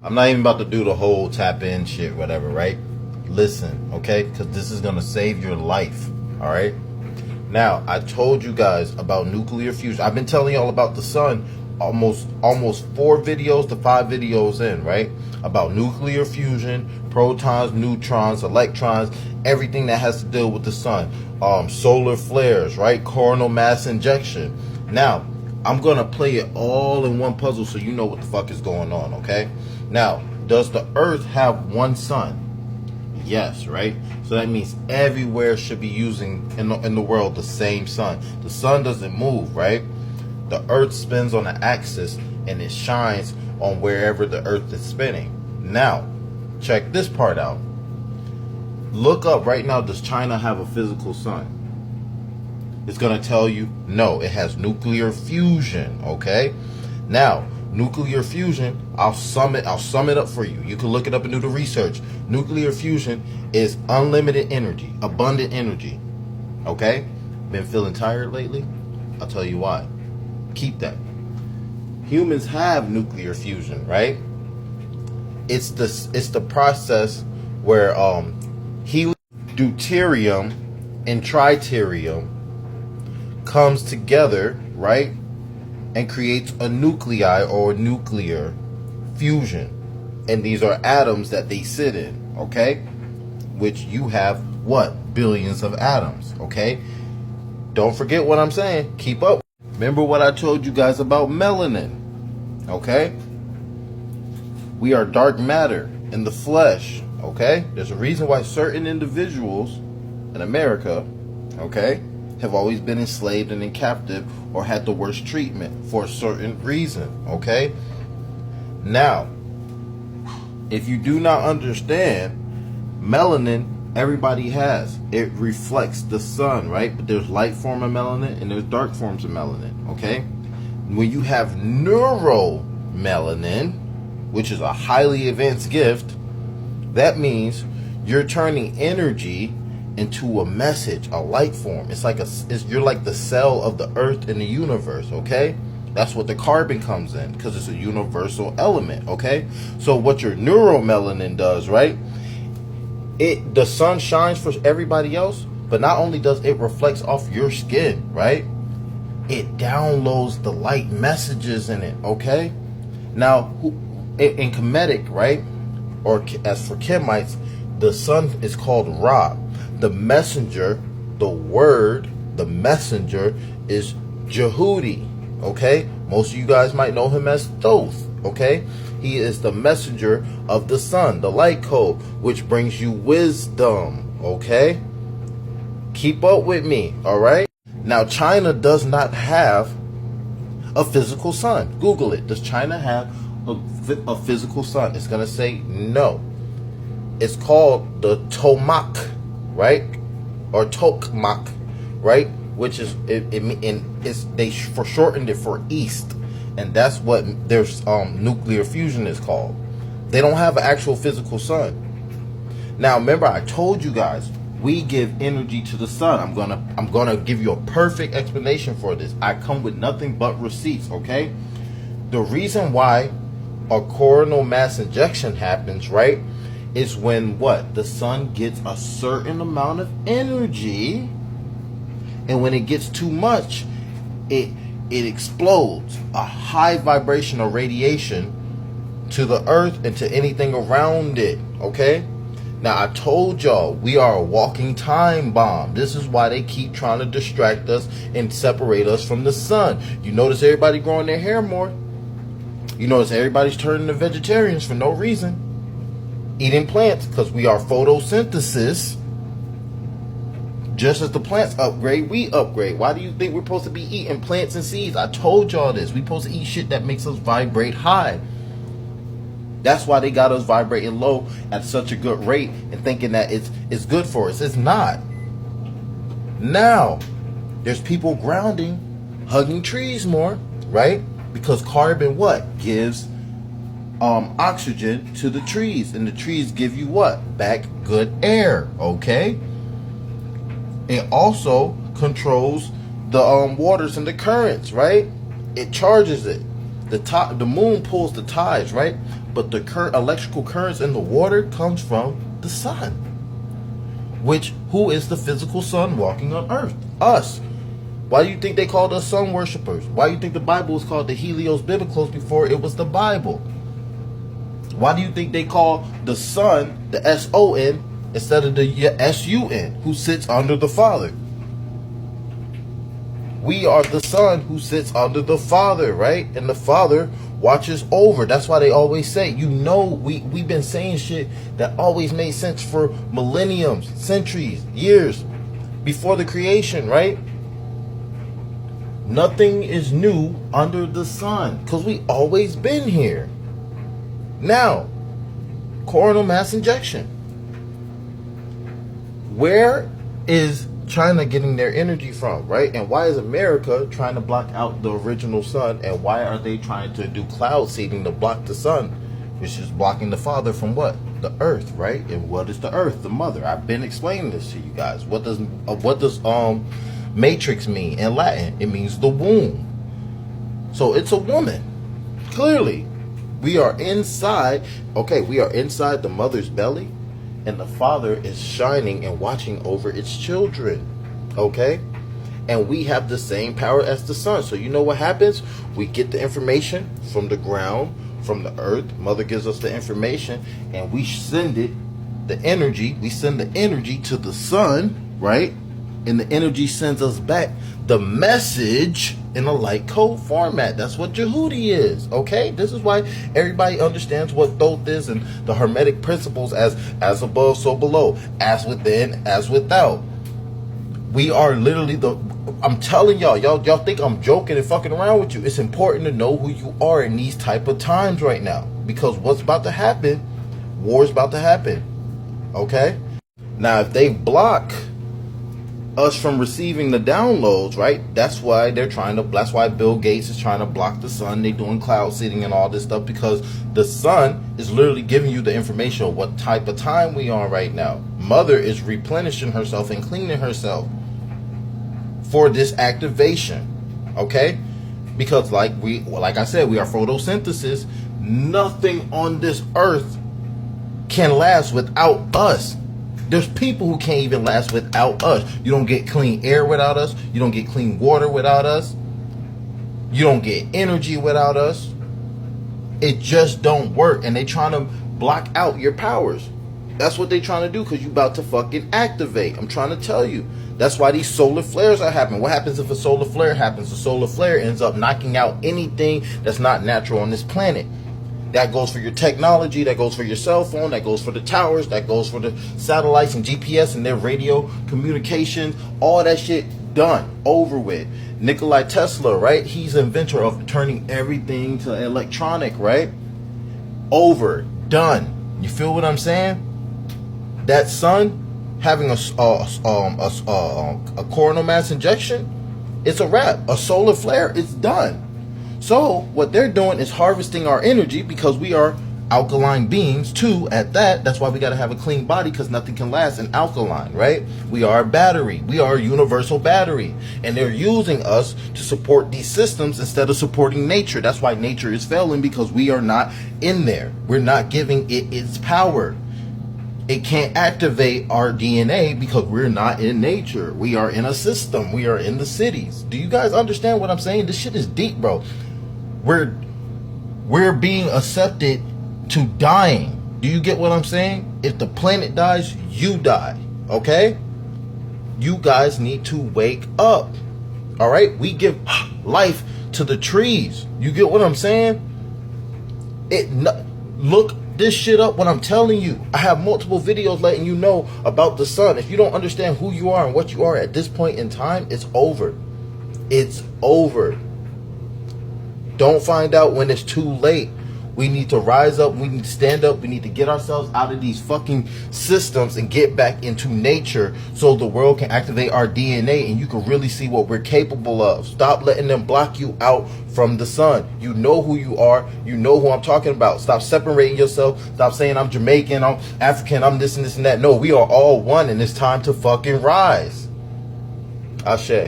I'm not even about to do the whole tap in shit, whatever, right? Listen, okay? Because this is going to save your life, all right? Now, I told you guys about nuclear fusion. I've been telling y'all about the sun almost 4 videos to 5 videos in, right? About nuclear fusion, protons, neutrons, electrons, everything that has to deal with the sun. Solar flares, right? Coronal mass injection. Now, I'm going to play it all in one puzzle so you know what the fuck is going on, okay? Now, does the Earth have one sun? Yes, right? So that means everywhere should be using in the world the same sun. The sun doesn't move, right? The Earth spins on an axis and it shines on wherever the Earth is spinning. Now, check this part out. Look up right now, does China have a physical sun? It's going to tell you, no, it has nuclear fusion, okay? Now, nuclear fusion, I'll sum it up for you. You can look it up and do the research. Nuclear fusion is unlimited energy, abundant energy, okay? Been feeling tired lately? I'll tell you why. Keep that. Humans have nuclear fusion, right? It's the process where helium, deuterium, and tritium comes together, right, and creates a nuclei or nuclear fusion. And these are atoms that they sit in, okay? Which you have what? Billions of atoms, okay? Don't forget what I'm saying. Keep up. Remember what I told you guys about melanin, okay? We are dark matter in the flesh, okay? There's a reason why certain individuals in America, okay, have always been enslaved and in captive or had the worst treatment for a certain reason, okay? Now, if you do not understand, melanin everybody has. It reflects the sun, right? But there's light form of melanin and there's dark forms of melanin, okay? When you have neuromelanin, which is a highly advanced gift, that means you're turning energy into a message, a light form. It's like you're like the cell of the earth in the universe, okay? That's what the carbon comes in, because it's a universal element, okay? So what your neuromelanin does, right? The sun shines for everybody else, but not only does it reflects off your skin, right? It downloads the light messages in it, okay? Now, in Kemetic, right? Or as for Kemites, the sun is called Ra. The messenger, the word, the messenger is Jehudi, okay? Most of you guys might know him as Thoth, okay? He is the messenger of the sun, the light code, which brings you wisdom, okay? Keep up with me, all right? Now, China does not have a physical sun. Google it. Does China have a physical sun? It's going to say no. It's called the Tomac, right? Or Tokmak, right? Which is they shortened it for east, and that's what their nuclear fusion is called. They don't have an actual physical sun. Now, remember, I told you guys we give energy to the sun. I'm gonna give you a perfect explanation for this. I come with nothing but receipts. Okay, the reason why a coronal mass injection happens, right, is when what? The sun gets a certain amount of energy, and when it gets too much, it explodes a high vibrational radiation to the earth and to anything around it, okay? Now, I told y'all we are a walking time bomb. This is why they keep trying to distract us and separate us from the sun. You notice everybody growing their hair more. You notice everybody's turning to vegetarians for no reason. Eating plants because we are photosynthesis. Just as the plants upgrade, we upgrade. Why do you think we're supposed to be eating plants and seeds? I told y'all this. We're supposed to eat shit that makes us vibrate high. That's why they got us vibrating low at such a good rate and thinking that it's good for us. It's not. Now, there's people grounding, hugging trees more, right? Because carbon what? Gives oxygen to the trees. And the trees give you what? Back good air, okay? It also controls the waters and the currents, right? It charges it. The moon pulls the tides, right? But the electrical currents in the water comes from the sun. Who is the physical sun walking on earth? Us. Why do you think they called us sun worshippers? Why do you think the Bible was called the Helios Biblicals before it was the Bible? Why do you think they call the Son the S-O-N instead of the S-U-N, who sits under the Father? We are the Son who sits under the Father, right? And the Father watches over. That's why they always say, we've been saying shit that always made sense for millenniums, centuries, years before the creation, right? Nothing is new under the sun because we always been here. Now, coronal mass injection. Where is China getting their energy from, right? And why is America trying to block out the original sun? And why are they trying to do cloud seeding to block the sun, which is blocking the Father from what? The earth, right? And what is the earth? The mother. I've been explaining this to you guys. What does matrix mean in Latin? It means the womb. So it's a woman. Clearly, we are inside. Okay, we are inside the mother's belly. And the Father is shining and watching over its children. Okay? And we have the same power as the sun. So you know what happens? We get the information from the ground, from the earth. Mother gives us the information. And we send it, the energy. We send the energy to the sun, right? And the energy sends us back the message in a light code format. That's what Jehudi is, okay? This is why everybody understands what Thoth is and the Hermetic principles as above, so below, as within, as without. We are literally I'm telling y'all think I'm joking and fucking around with you. It's important to know who you are in these type of times right now. Because what's about to happen, war's about to happen, okay? Now, if they block us from receiving the downloads, right? That's why Bill Gates is trying to block the sun. They're doing cloud seeding and all this stuff because the sun is literally giving you the information of what type of time we are right now. Mother is replenishing herself and cleaning herself for this activation, okay? Because like I said, we are photosynthesis. Nothing on this earth can last without us. There's people who can't even last without us. You don't get clean air without us. You don't get clean water without us. You don't get energy without us. It just don't work. And they trying to block out your powers. That's what they trying to do because you about to fucking activate. I'm trying to tell you. That's why these solar flares are happening. What happens if a solar flare happens? A solar flare ends up knocking out anything that's not natural on this planet. That goes for your technology, that goes for your cell phone, that goes for the towers, that goes for the satellites and GPS and their radio communications. All that shit done, over with. Nikola Tesla, right? He's the inventor of turning everything to electronic, right? Over, done. You feel what I'm saying? That sun having a coronal mass injection, it's a wrap. A solar flare, it's done. So what they're doing is harvesting our energy because we are alkaline beings too at that. That's why we got to have a clean body because nothing can last in alkaline, right? We are a battery. We are a universal battery. And they're using us to support these systems instead of supporting nature. That's why nature is failing because we are not in there. We're not giving it its power. It can't activate our DNA because we're not in nature. We are in a system. We are in the cities. Do you guys understand what I'm saying? This shit is deep, bro. We're being accepted to dying. Do you get what I'm saying? If the planet dies, you die. Okay? You guys need to wake up. All right? We give life to the trees. You get what I'm saying? Look this shit up when I'm telling you. I have multiple videos letting you know about the sun. If you don't understand who you are and what you are at this point in time, it's over. It's over. Don't find out when it's too late. We need to rise up. We need to stand up. We need to get ourselves out of these fucking systems and get back into nature so the world can activate our DNA and you can really see what we're capable of. Stop letting them block you out from the sun. You know who you are. You know who I'm talking about. Stop separating yourself. Stop saying I'm Jamaican, I'm African, I'm this and this and that. No, we are all one and it's time to fucking rise. Ashe.